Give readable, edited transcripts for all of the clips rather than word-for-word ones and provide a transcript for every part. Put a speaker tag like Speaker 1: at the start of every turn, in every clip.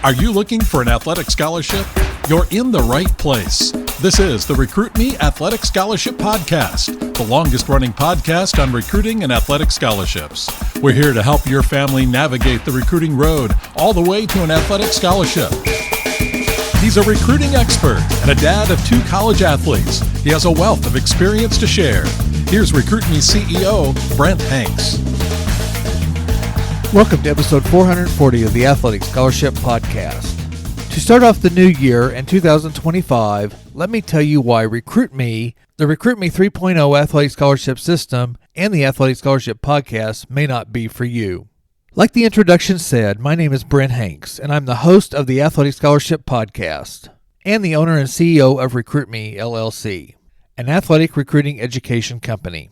Speaker 1: Are you looking for an athletic scholarship? You're in the right place. This is the Recruit Me Athletic Scholarship Podcast, the longest-running podcast on recruiting and athletic scholarships. We're here to help your family navigate the recruiting road all the way to an athletic scholarship. He's a recruiting expert and a dad of 2 college athletes. He has a wealth of experience to share. Here's Recruit Me CEO, Brent Hanks.
Speaker 2: Welcome to episode 440 of the Athletic Scholarship Podcast. To start off the new year in 2025, let me tell you why Recruit Me, the Recruit Me 3.0 Athletic Scholarship System, and the Athletic Scholarship Podcast may not be for you. Like the introduction said, my name is Brent Hanks, and I'm the host of the Athletic Scholarship Podcast and the owner and CEO of Recruit Me, LLC, an athletic recruiting education company.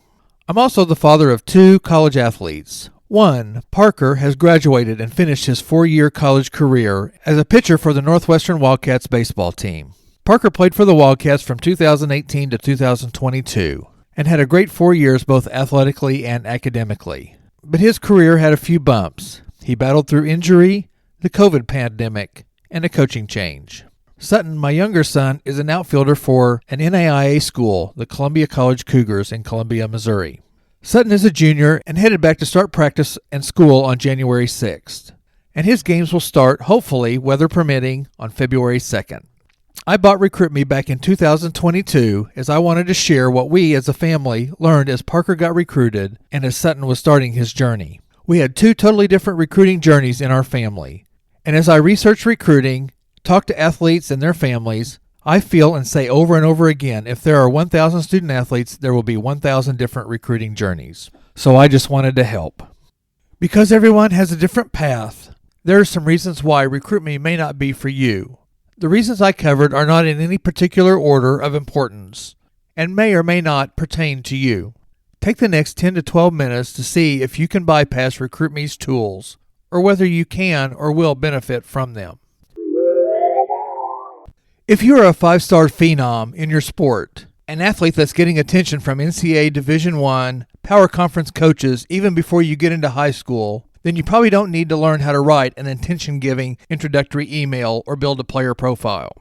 Speaker 2: I'm also the father of 2 college athletes. One, Parker, has graduated and finished his 4-year college career as a pitcher for the Northwestern Wildcats baseball team. Parker played for the Wildcats from 2018 to 2022 and had a great 4 years both athletically and academically. But his career had a few bumps. He battled through injury, the COVID pandemic, and a coaching change. Sutton, my younger son, is an outfielder for an NAIA school, the Columbia College Cougars in Columbia, Missouri. Sutton is a junior and headed back to start practice and school on January 6th, and his games will start, hopefully, weather permitting, on February 2nd. I bought Recruit Me back in 2022 as I wanted to share what we as a family learned as Parker got recruited and as Sutton was starting his journey. We had 2 totally different recruiting journeys in our family, and as I researched recruiting, talked to athletes and their families, I feel and say over and over again, if there are 1,000 student athletes, there will be 1,000 different recruiting journeys. So I just wanted to help. Because everyone has a different path, there are some reasons why Recruit Me may not be for you. The reasons I covered are not in any particular order of importance and may or may not pertain to you. Take the next 10 to 12 minutes to see if you can bypass Recruit Me's tools or whether you can or will benefit from them. If you are a 5-star phenom in your sport, an athlete that's getting attention from NCAA Division I, Power Conference coaches even before you get into high school, then you probably don't need to learn how to write an attention-giving introductory email or build a player profile.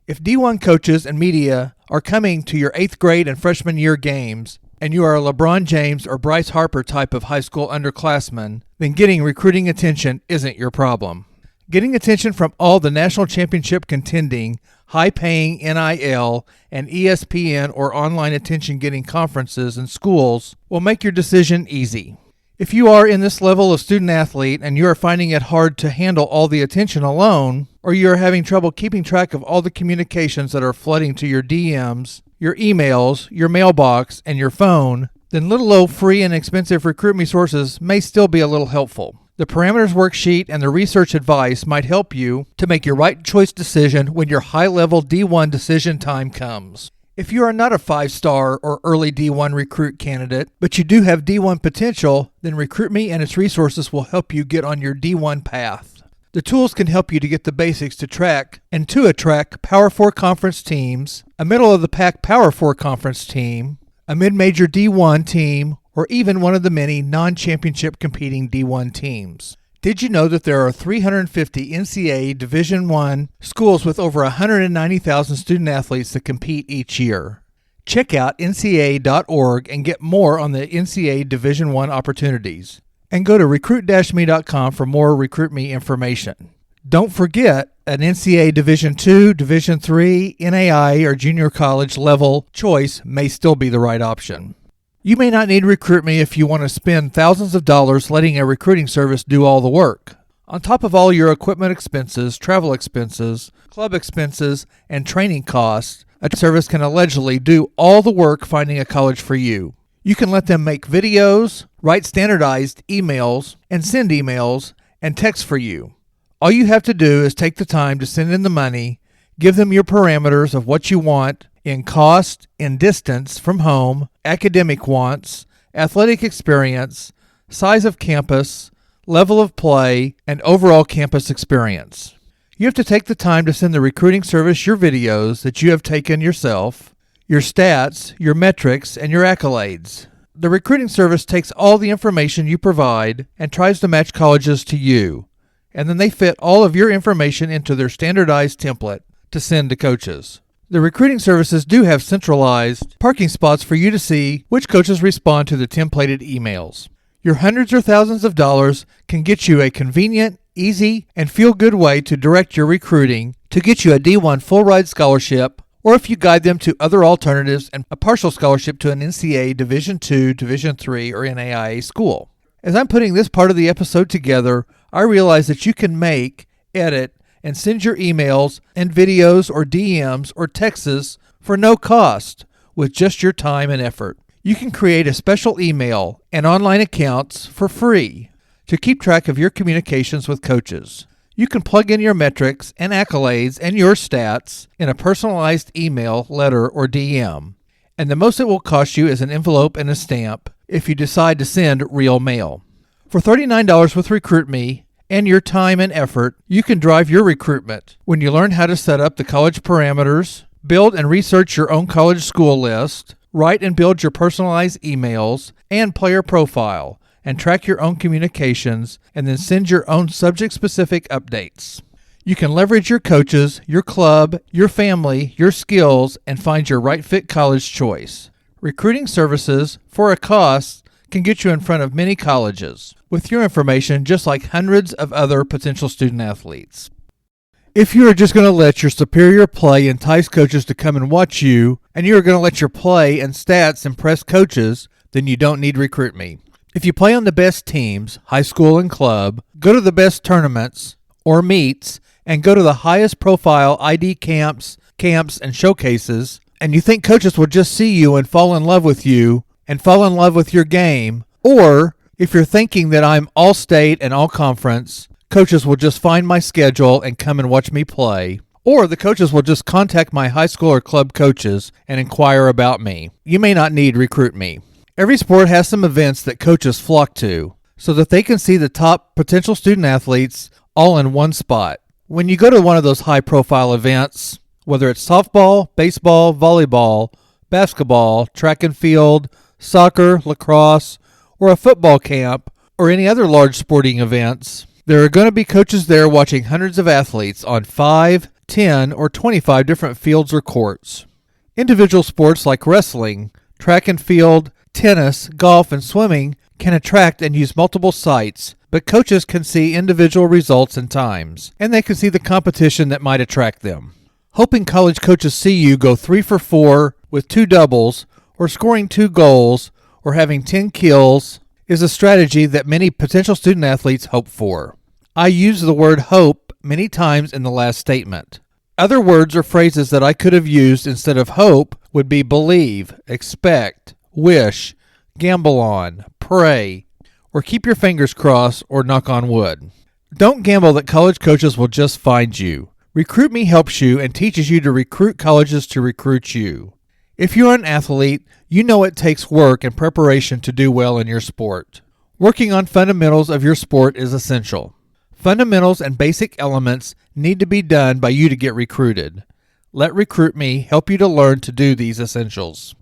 Speaker 2: If D1 coaches and media are coming to your 8th grade and freshman year games, and you are a LeBron James or Bryce Harper type of high school underclassman, then getting recruiting attention isn't your problem. Getting attention from all the national championship contending, high-paying NIL and ESPN or online attention-getting conferences and schools will make your decision easy. If you are in this level of student athlete and you are finding it hard to handle all the attention alone, or you are having trouble keeping track of all the communications that are flooding to your DMs, your emails, your mailbox, and your phone, then little old free and expensive Recruit Me sources may still be a little helpful. The parameters worksheet and the research advice might help you to make your right choice decision when your high-level D1 decision time comes. If you are not a 5-star or early D1 recruit candidate, but you do have D1 potential, then Recruit Me and its resources will help you get on your D1 path. The tools can help you to get the basics to attract Power 4 conference teams, a middle-of-the-pack Power 4 conference team, a mid-major D1 team, or even one of the many non-championship competing D1 teams. Did you know that there are 350 NCAA Division I schools with over 190,000 student athletes that compete each year? Check out ncaa.org and get more on the NCAA Division I opportunities. And go to recruit-me.com for more Recruit Me information. Don't forget, an NCAA Division II, Division III, NAI, or junior college level choice may still be the right option. You may not need Recruit Me if you want to spend thousands of dollars letting a recruiting service do all the work. On top of all your equipment expenses, travel expenses, club expenses, and training costs, a service can allegedly do all the work finding a college for you. You can let them make videos, write standardized emails, and send emails and text for you. All you have to do is take the time to send in the money, give them your parameters of what you want in cost, in distance from home, academic wants, athletic experience, size of campus, level of play, and overall campus experience. You have to take the time to send the recruiting service your videos that you have taken yourself, your stats, your metrics, and your accolades. The recruiting service takes all the information you provide and tries to match colleges to you. and then they fit all of your information into their standardized template to send to coaches. The recruiting services do have centralized parking spots for you to see which coaches respond to the templated emails. Your hundreds or thousands of dollars can get you a convenient, easy, and feel-good way to direct your recruiting to get you a D1 full-ride scholarship, or if you guide them to other alternatives and a partial scholarship to an NCAA Division II, Division III, or NAIA school. As I'm putting this part of the episode together, I realize that you can make, edit, and send your emails and videos or DMs or texts for no cost with just your time and effort. You can create a special email and online accounts for free to keep track of your communications with coaches. You can plug in your metrics and accolades and your stats in a personalized email, letter, or DM. And the most it will cost you is an envelope and a stamp if you decide to send real mail. For $39 with RecruitMe and your time and effort, you can drive your recruitment when you learn how to set up the college parameters, build and research your own college school list, write and build your personalized emails and player profile, and track your own communications, and then send your own subject-specific updates. You can leverage your coaches, your club, your family, your skills, and find your right fit college choice. Recruiting services, for a cost, can get you in front of many colleges with your information, just like hundreds of other potential student athletes. If you are just going to let your superior play entice coaches to come and watch you, and you are going to let your play and stats impress coaches, then you don't need RecruitMe. If you play on the best teams, high school and club, go to the best tournaments or meets, and go to the highest profile ID camps, and showcases, and you think coaches will just see you and fall in love with you and fall in love with your game, or if you're thinking that I'm all state and all conference, coaches will just find my schedule and come and watch me play, or the coaches will just contact my high school or club coaches and inquire about me, you may not need RecruitMe. Every sport has some events that coaches flock to so that they can see the top potential student athletes all in one spot. When you go to one of those high-profile events, whether it's softball, baseball, volleyball, basketball, track and field, soccer, lacrosse, or a football camp, or any other large sporting events, there are going to be coaches there watching hundreds of athletes on 5, 10, or 25 different fields or courts. Individual sports like wrestling, track and field, tennis, golf, and swimming can attract and use multiple sites, but coaches can see individual results and times, and they can see the competition that might attract them. Hoping college coaches see you go 3 for 4 with 2 doubles, or scoring 2 goals, or having 10 kills is a strategy that many potential student athletes hope for. I use the word hope many times in the last statement. Other words or phrases that I could have used instead of hope would be believe, expect, wish, gamble on, pray, or keep your fingers crossed or knock on wood. Don't gamble that college coaches will just find you. RecruitMe helps you and teaches you to recruit colleges to recruit you. If you're an athlete, you know it takes work and preparation to do well in your sport. Working on fundamentals of your sport is essential. Fundamentals and basic elements need to be done by you to get recruited. Let RecruitMe help you to learn to do these essentials.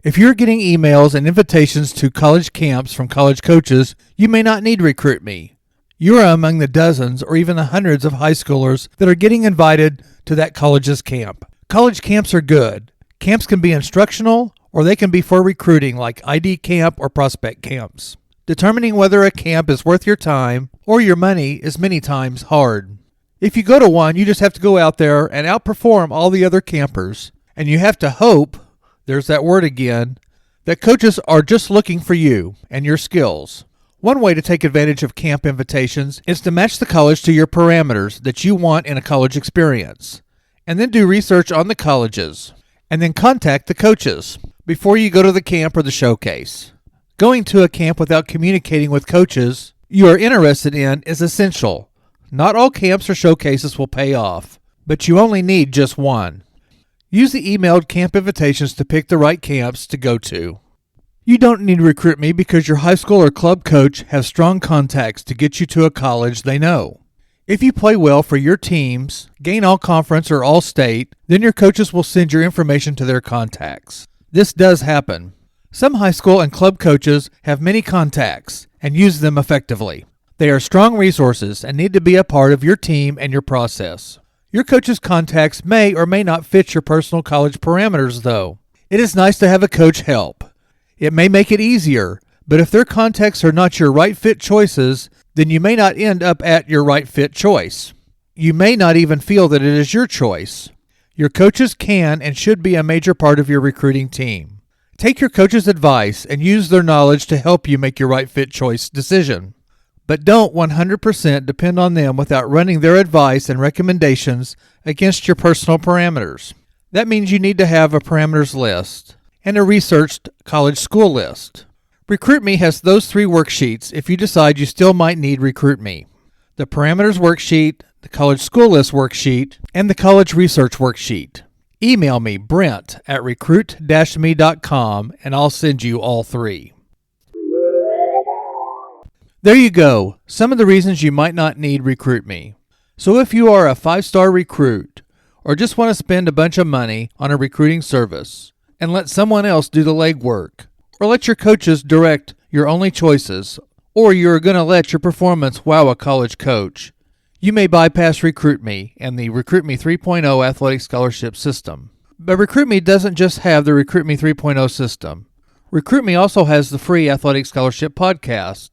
Speaker 2: If you're getting emails and invitations to college camps from college coaches, you may not need RecruitMe. You are among the dozens or even the hundreds of high schoolers that are getting invited to that college's camp. College camps are good. Camps can be instructional or they can be for recruiting like ID camp or prospect camps. Determining whether a camp is worth your time or your money is many times hard. If you go to one, you just have to go out there and outperform all the other campers, and you have to hope, there's that word again, that coaches are just looking for you and your skills. One way to take advantage of camp invitations is to match the college to your parameters that you want in a college experience, and then do research on the colleges, and then contact the coaches before you go to the camp or the showcase. Going to a camp without communicating with coaches you are interested in is essential. Not all camps or showcases will pay off, but you only need just one. Use the emailed camp invitations to pick the right camps to go to. You don't need to recruit me because your high school or club coach has strong contacts to get you to a college they know. If you play well for your teams, gain all conference or all state, then your coaches will send your information to their contacts. This does happen. Some high school and club coaches have many contacts and use them effectively. They are strong resources and need to be a part of your team and your process. Your coach's contacts may or may not fit your personal college parameters, though. It is nice to have a coach help. It may make it easier, but if their contacts are not your right fit choices, then you may not end up at your right fit choice. You may not even feel that it is your choice. Your coaches can and should be a major part of your recruiting team. Take your coach's advice and use their knowledge to help you make your right fit choice decision. But don't 100% depend on them without running their advice and recommendations against your personal parameters. That means you need to have a parameters list and a researched college school list. RecruitMe has those 3 worksheets if you decide you still might need RecruitMe. The parameters worksheet, the college school list worksheet, and the college research worksheet. Email me, brent@recruit-me.com, and I'll send you all 3. There you go, some of the reasons you might not need RecruitMe. So if you are a 5-star recruit, or just want to spend a bunch of money on a recruiting service, and let someone else do the legwork, or let your coaches direct your only choices, or you're going to let your performance wow a college coach, you may bypass RecruitMe and the RecruitMe 3.0 athletic scholarship system. But RecruitMe doesn't just have the RecruitMe 3.0 system. RecruitMe also has the free athletic scholarship podcast,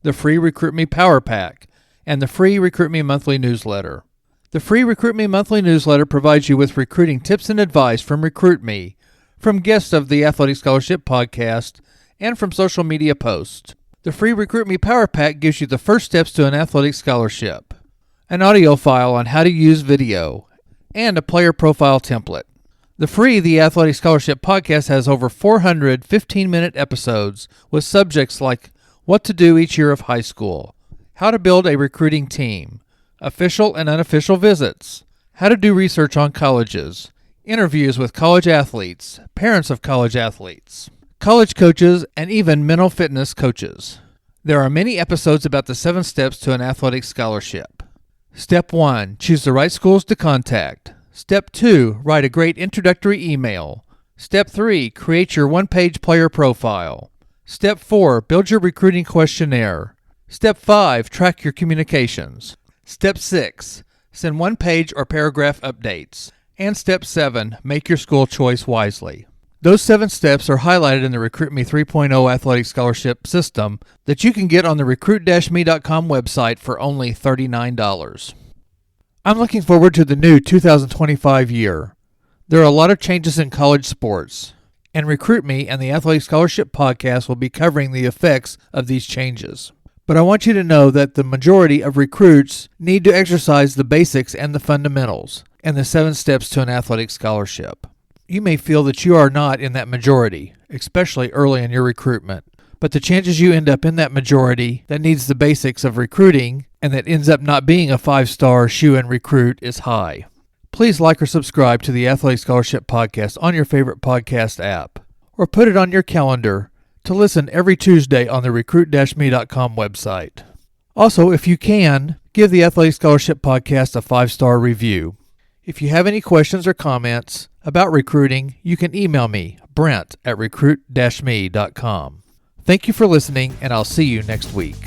Speaker 2: the free RecruitMe Power Pack, and the free RecruitMe monthly newsletter. The free RecruitMe monthly newsletter provides you with recruiting tips and advice from RecruitMe, from guests of the Athletic Scholarship podcast, and from social media posts. The free RecruitMe Power Pack gives you the first steps to an athletic scholarship, an audio file on how to use video, and a player profile template. The Athletic Scholarship podcast has over 400 15-minute episodes with subjects like what to do each year of high school, how to build a recruiting team, official and unofficial visits, how to do research on colleges, interviews with college athletes, parents of college athletes, college coaches, and even mental fitness coaches. There are many episodes about the 7 steps to an athletic scholarship. Step 1, choose the right schools to contact. Step 2, write a great introductory email. Step 3, create your one-page player profile. Step 4, build your recruiting questionnaire. Step 5, track your communications. Step 6, send one-page or paragraph updates. And Step 7, make your school choice wisely. Those 7 steps are highlighted in the RecruitMe 3.0 athletic scholarship system that you can get on the recruit-me.com website for only $39. I'm looking forward to the new 2025 year. There are a lot of changes in college sports, and RecruitMe and the Athletic Scholarship podcast will be covering the effects of these changes. But I want you to know that the majority of recruits need to exercise the basics and the fundamentals, and the 7 steps to an athletic scholarship. You may feel that you are not in that majority, especially early in your recruitment, but the chances you end up in that majority that needs the basics of recruiting and that ends up not being a 5-star shoe-in recruit is high. Please like or subscribe to the Athletic Scholarship Podcast on your favorite podcast app, or put it on your calendar to listen every Tuesday on the recruit-me.com website. Also, if you can, give the Athletic Scholarship Podcast a 5-star review. If you have any questions or comments about recruiting, you can email me, Brent@recruit-me.com. Thank you for listening, and I'll see you next week.